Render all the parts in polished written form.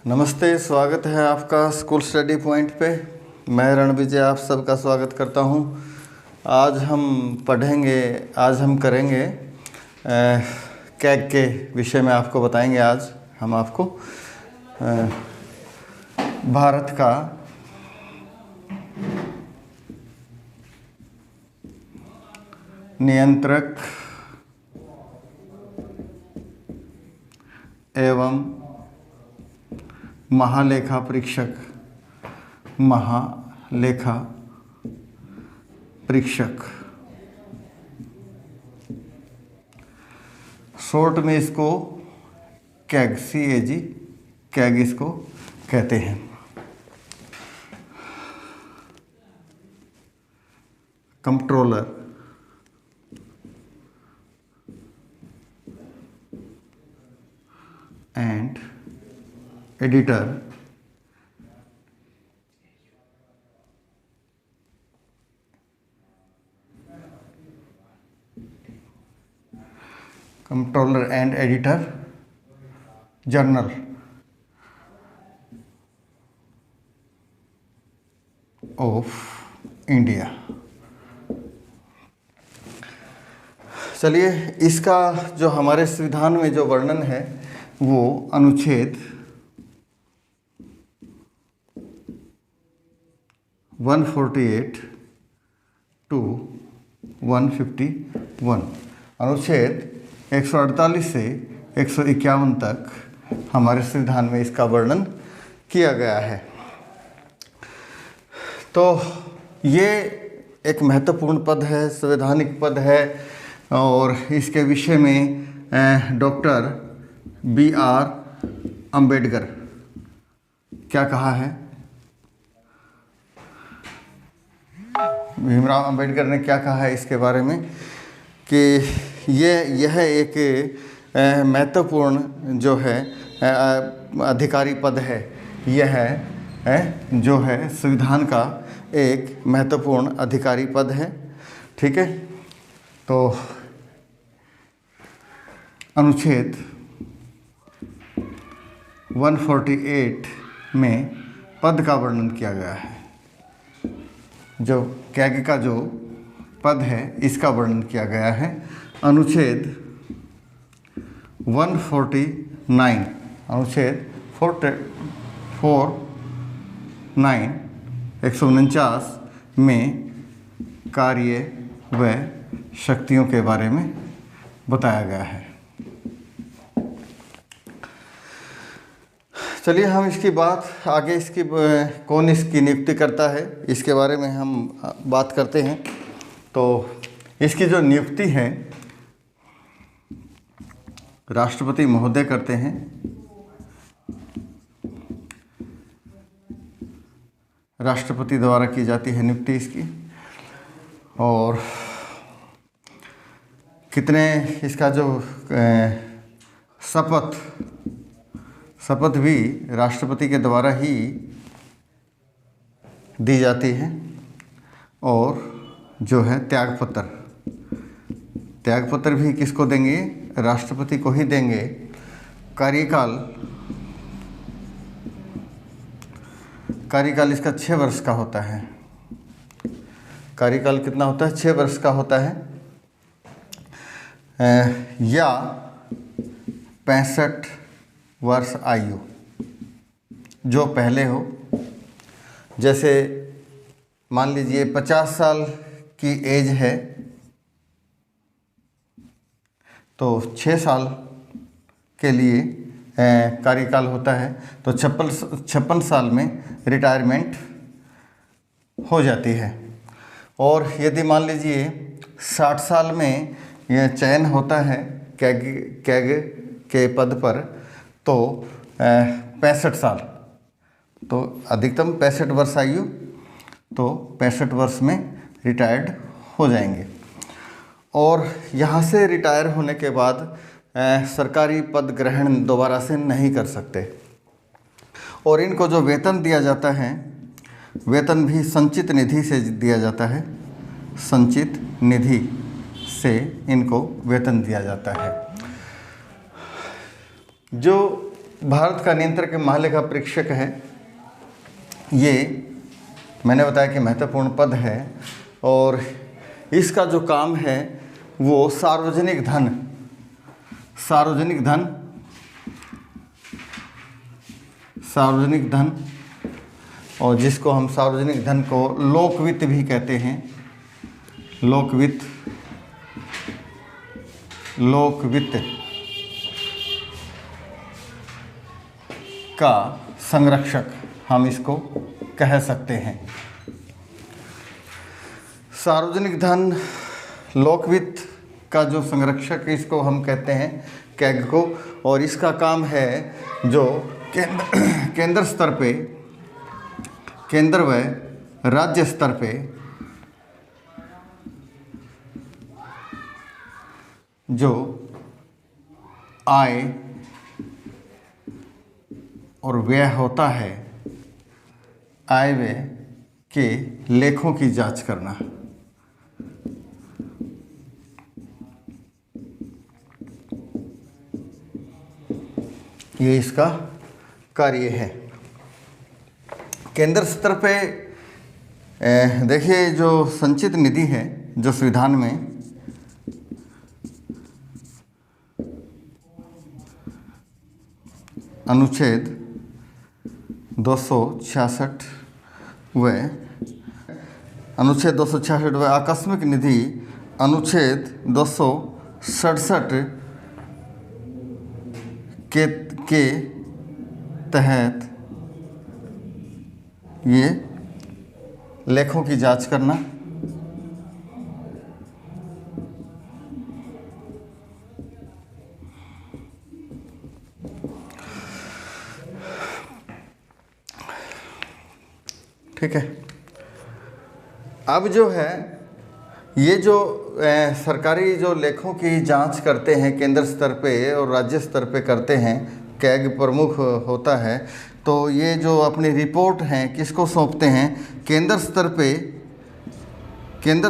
नमस्ते, स्वागत है आपका स्कूल स्टडी पॉइंट पे। मैं रणविजय आप सबका स्वागत करता हूँ। आज हम करेंगे कैग के विषय में आपको बताएंगे। आज हम आपको भारत का नियंत्रक एवं महालेखा परीक्षक शॉर्ट में इसको कैग कैग इसको कहते हैं। Controller and editor journal of India. चलिए, इसका जो हमारे संविधान में जो वर्णन है वो अनुच्छेद 148 टू 151, अनुच्छेद 148 से 151 तक हमारे संविधान में इसका वर्णन किया गया है। तो ये एक महत्वपूर्ण पद है, संवैधानिक पद है, और इसके विषय में डॉक्टर B.R. अम्बेडकर क्या कहा है? भीमराव अम्बेडकर ने क्या कहा है इसके बारे में कि यह एक महत्वपूर्ण जो है अधिकारी पद है। यह जो है संविधान का एक महत्वपूर्ण अधिकारी पद है। ठीक है, तो अनुच्छेद 148 में पद का वर्णन किया गया है। जो कैग का जो पद है इसका वर्णन किया गया है। अनुच्छेद 149, अनुच्छेद 149 में कार्य व शक्तियों के बारे में बताया गया है। चलिए, हम इसकी बात आगे कौन इसकी नियुक्ति करता है इसके बारे में हम बात करते हैं। तो इसकी जो नियुक्ति है राष्ट्रपति महोदय करते हैं। राष्ट्रपति द्वारा की जाती है नियुक्ति इसकी। और इसका जो शपथ भी राष्ट्रपति के द्वारा ही दी जाती है। और जो है त्यागपत्र भी किसको देंगे? राष्ट्रपति को ही देंगे। कार्यकाल इसका 6 वर्ष का होता है। कार्यकाल कितना होता है? 6 वर्ष का होता है, या 65 वर्ष आयु जो पहले हो। जैसे मान लीजिए 50 साल की एज है तो 6 साल के लिए कार्यकाल होता है, तो 56 साल में रिटायरमेंट हो जाती है। और यदि मान लीजिए 60 साल में यह चयन होता है कैग के पद पर, तो 65 साल, तो अधिकतम 65 वर्ष आयु, तो 65 वर्ष में रिटायर्ड हो जाएंगे। और यहाँ से रिटायर होने के बाद सरकारी पद ग्रहण दोबारा से नहीं कर सकते। और इनको जो वेतन दिया जाता है, वेतन भी संचित निधि से दिया जाता है। संचित निधि से इनको वेतन दिया जाता है। जो भारत का नियंत्रक महालेखा परीक्षक है। ये मैंने बताया कि महत्वपूर्ण पद है और इसका जो काम है वो सार्वजनिक धन और जिसको हम सार्वजनिक धन को लोकवित्त भी कहते हैं, लोकवित्त का संरक्षक हम इसको कह सकते हैं। सार्वजनिक धन, लोकवित्त का जो संरक्षक इसको हम कहते हैं कैग को, और इसका काम है जो केंद्र स्तर पे, केंद्र व राज्य स्तर पे जो आय और व्यय होता है, आय व्यय के लेखों की जांच करना। ये इसका कार्य है। केंद्र स्तर पे देखिए जो संचित निधि है, जो संविधान में अनुच्छेद 266 व आकस्मिक निधि अनुच्छेद 267 के तहत ये लेखों की जांच करना, ठीक है। अब जो है ये जो सरकारी जो लेखों की जांच करते हैं केंद्र स्तर पे और राज्य स्तर पे करते हैं, कैग प्रमुख होता है, तो ये जो अपनी रिपोर्ट हैं किसको सौंपते हैं? केंद्र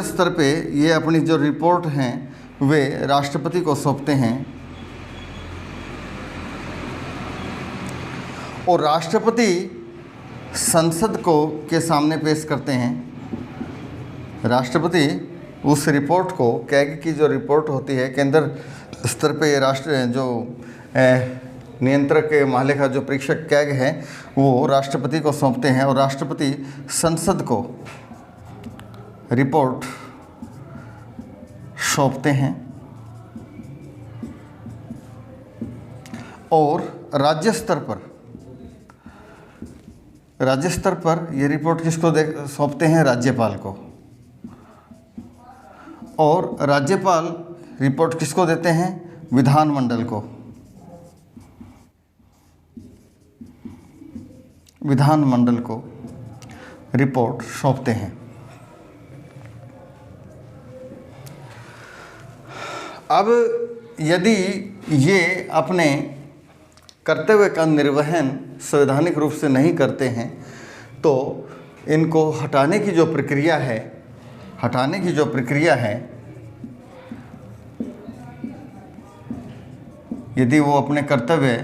स्तर पे ये अपनी जो रिपोर्ट हैं वे राष्ट्रपति को सौंपते हैं और राष्ट्रपति संसद को के सामने पेश करते हैं। राष्ट्रपति उस रिपोर्ट को, कैग की जो रिपोर्ट होती है केंद्र स्तर पे, राष्ट्र जो नियंत्रक महालेखा जो परीक्षक कैग है वो राष्ट्रपति को सौंपते हैं और राष्ट्रपति संसद को रिपोर्ट सौंपते हैं। और राज्य स्तर पर ये रिपोर्ट किसको सौंपते हैं? राज्यपाल को। और राज्यपाल रिपोर्ट किसको देते हैं? विधानमंडल को। विधानमंडल को रिपोर्ट सौंपते हैं। अब यदि ये अपने कर्तव्य का निर्वहन संवैधानिक रूप से नहीं करते हैं तो इनको हटाने की जो प्रक्रिया है, यदि वो अपने कर्तव्य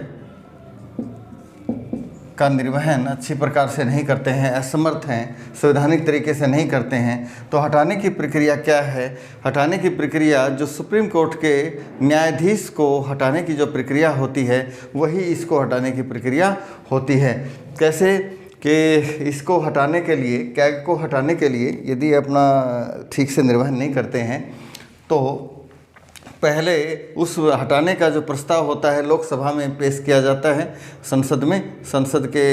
का निर्वहन अच्छी प्रकार से नहीं करते हैं, असमर्थ हैं, संवैधानिक तरीके से नहीं करते हैं, तो हटाने की प्रक्रिया क्या है? हटाने की प्रक्रिया जो सुप्रीम कोर्ट के न्यायाधीश को हटाने की जो प्रक्रिया होती है वही इसको हटाने की प्रक्रिया होती है। कैसे कि इसको हटाने के लिए, कैग को हटाने के लिए यदि अपना ठीक से निर्वहन नहीं करते हैं तो पहले उस हटाने का जो प्रस्ताव होता है लोकसभा में पेश किया जाता है, संसद के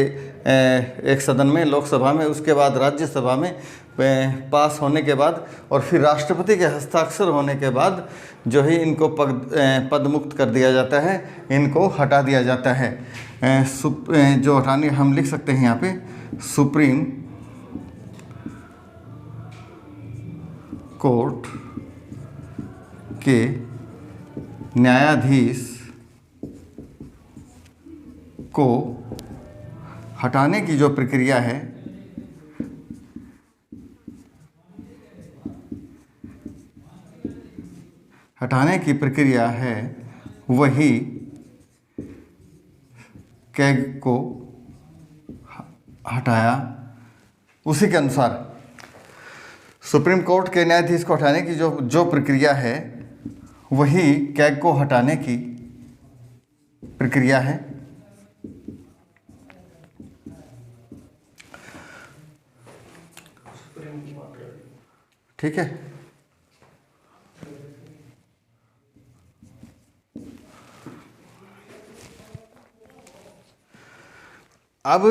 एक सदन में, लोकसभा में, उसके बाद राज्यसभा में पास होने के बाद और फिर राष्ट्रपति के हस्ताक्षर होने के बाद जो ही इनको पद मुक्त कर दिया जाता है, इनको हटा दिया जाता है। जो हटाने हम लिख सकते हैं यहाँ पे, सुप्रीम कोर्ट के न्यायाधीश को हटाने की जो प्रक्रिया है वही कैग को हटाया, उसी के अनुसार सुप्रीम कोर्ट के न्यायाधीश को हटाने की जो प्रक्रिया है वही कैग को हटाने की प्रक्रिया है। ठीक है। अब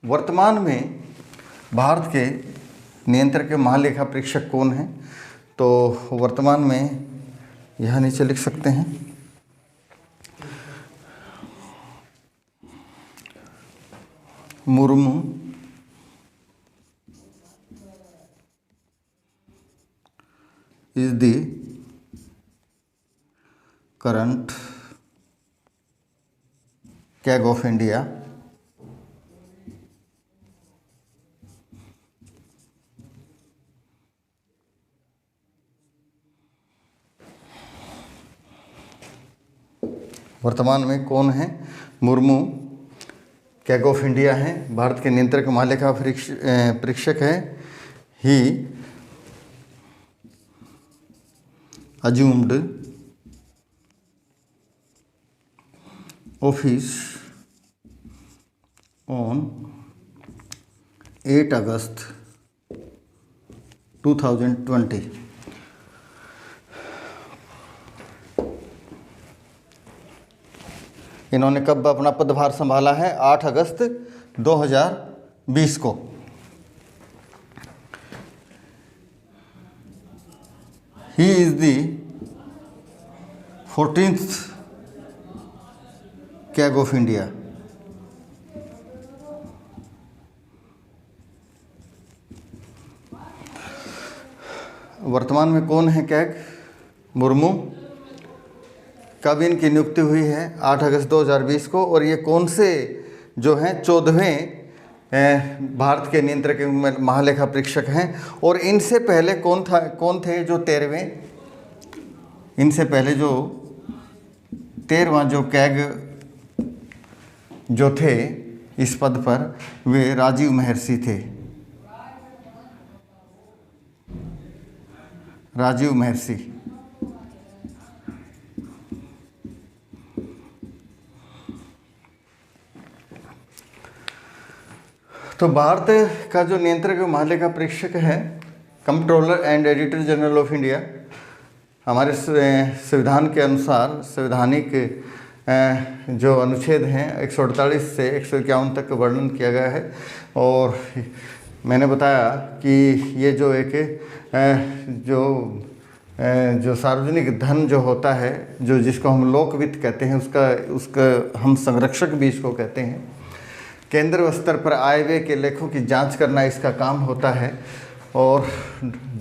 वर्तमान में भारत के नियंत्रक के महालेखा परीक्षक कौन हैं? तो वर्तमान में यहाँ नीचे लिख सकते हैं, Murmu is the current CAG of India. वर्तमान में कौन है? मुर्मू कैग ऑफ इंडिया हैं, भारत के नियंत्रक महालेखा परीक्षक है। ही assumed office on 8 अगस्त 2020। इन्होंने कब अपना पदभार संभाला है? 8 अगस्त 2020 को। He is the 14th CAG of India। वर्तमान में कौन है कैग? मुर्मू। कब इनकी नियुक्ति हुई है? 8 अगस्त 2020 को। और ये कौन से जो हैं 14वें भारत के नियंत्रक महालेखा परीक्षक हैं? और इनसे पहले कौन थे जो 13वें? इनसे पहले जो 13वां जो कैग जो थे इस पद पर, वे राजीव महर्षि थे। राजीव महर्षि। तो भारत का जो नियंत्रक महालेखा परीक्षक है, comptroller and editor general of India, हमारे संविधान के अनुसार संवैधानिक जो अनुच्छेद हैं 148 से 151 तक वर्णन किया गया है। और मैंने बताया कि ये जो जो सार्वजनिक धन जो होता है, जो जिसको हम लोक वित्त कहते हैं, उसका हम संरक्षक भी इसको कहते हैं। केंद्र स्तर पर आय व्यय के लेखों की जांच करना इसका काम होता है। और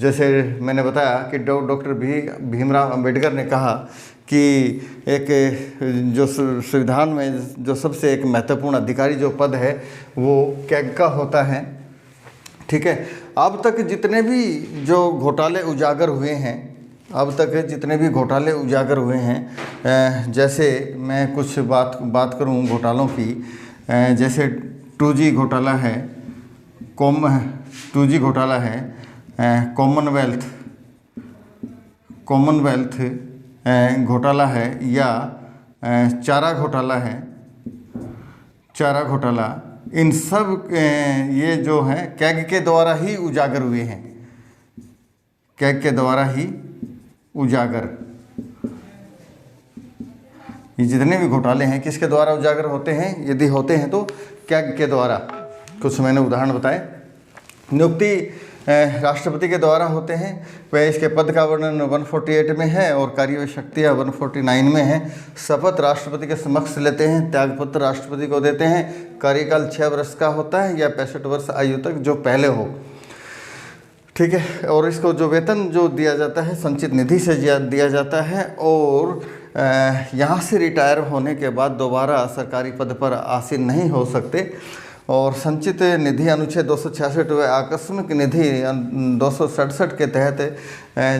जैसे मैंने बताया कि डॉक्टर भीमराव अंबेडकर ने कहा कि एक जो संविधान में जो सबसे एक महत्वपूर्ण अधिकारी जो पद है वो कैग का होता है। ठीक है। अब तक जितने भी जो घोटाले उजागर हुए हैं, जैसे मैं कुछ बात करूं घोटालों की, जैसे 2G घोटाला है, 2G घोटाला है, कॉमनवेल्थ घोटाला है, या चारा घोटाला, इन सब ये जो हैं कैग के द्वारा ही उजागर हुए हैं। कैग के द्वारा ही उजागर, ये जितने भी घोटाले हैं किसके द्वारा उजागर होते हैं? यदि होते हैं तो कैग के द्वारा। कुछ मैंने उदाहरण बताए। नियुक्ति राष्ट्रपति के द्वारा होते हैं, वह इसके पद का वर्णन 148 में है और कार्यवाही शक्तियाँ 149 में है। शपथ राष्ट्रपति के समक्ष लेते हैं, त्यागपत्र राष्ट्रपति को देते हैं। कार्यकाल 6 वर्ष का होता है या 65 वर्ष आयु तक जो पहले हो। ठीक है। और इसको जो वेतन जो दिया जाता है संचित निधि से दिया जाता है। और यहाँ से रिटायर होने के बाद दोबारा सरकारी पद पर आसीन नहीं हो सकते। और संचित निधि अनुच्छेद 266 व आकस्मिक निधि 267 के तहत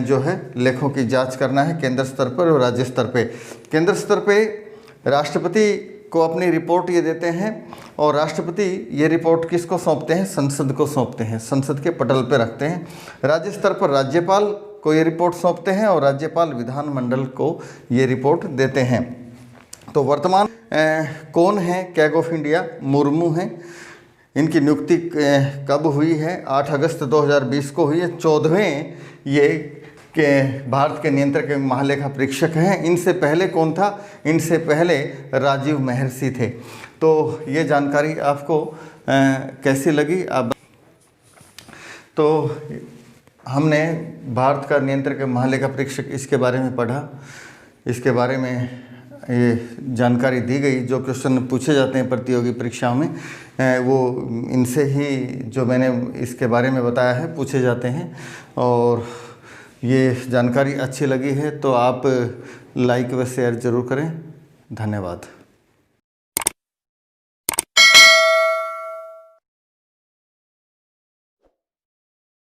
जो है लेखों की जांच करना है केंद्र स्तर पर और राज्य स्तर पे। केंद्र स्तर पे राष्ट्रपति को अपनी रिपोर्ट ये देते हैं और राष्ट्रपति ये रिपोर्ट किसको सौंपते हैं? संसद को सौंपते हैं, संसद के पटल पर रखते हैं। राज्य स्तर पर राज्यपाल को ये रिपोर्ट सौंपते हैं और राज्यपाल विधानमंडल को ये रिपोर्ट देते हैं। तो वर्तमान कौन है कैग ऑफ इंडिया? मुर्मू हैं। इनकी नियुक्ति कब हुई है? 8 अगस्त 2020 को हुई है। 14वें ये के भारत के नियंत्रक एवं महालेखा परीक्षक हैं। इनसे पहले कौन था? इनसे पहले राजीव महर्षि थे। तो ये जानकारी आपको कैसी लगी? आप तो हमने भारत का नियंत्रक एवं महालेखा परीक्षक इसके बारे में पढ़ा, इसके बारे में ये जानकारी दी गई। जो क्वेश्चन पूछे जाते हैं प्रतियोगी परीक्षाओं में वो इनसे ही, जो मैंने इसके बारे में बताया है, पूछे जाते हैं। और ये जानकारी अच्छी लगी है तो आप लाइक व शेयर ज़रूर करें। धन्यवाद।